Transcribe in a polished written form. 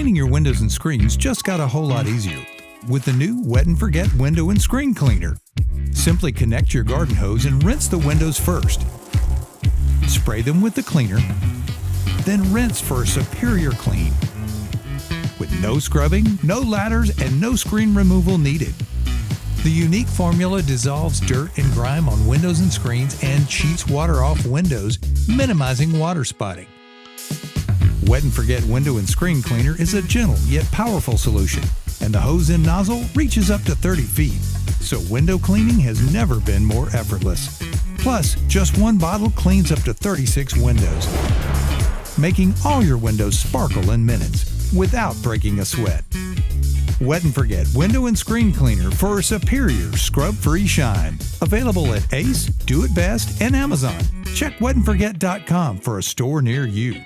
Cleaning your windows and screens just got a whole lot easier with the new Wet and Forget Window and Screen Cleaner. Simply connect your garden hose and rinse the windows first. Spray them with the cleaner, then rinse for a superior clean. With no scrubbing, no ladders, and no screen removal needed. The unique formula dissolves dirt and grime on windows and screens and cheats water off windows, minimizing water spotting. Wet and Forget Window and Screen Cleaner is a gentle yet powerful solution, and the hose-in nozzle reaches up to 30 feet, so window cleaning has never been more effortless. Plus, just one bottle cleans up to 36 windows, making all your windows sparkle in minutes without breaking a sweat. Wet and Forget Window and Screen Cleaner for a superior scrub-free shine. Available at Ace, Do It Best, and Amazon. Check wetandforget.com for a store near you.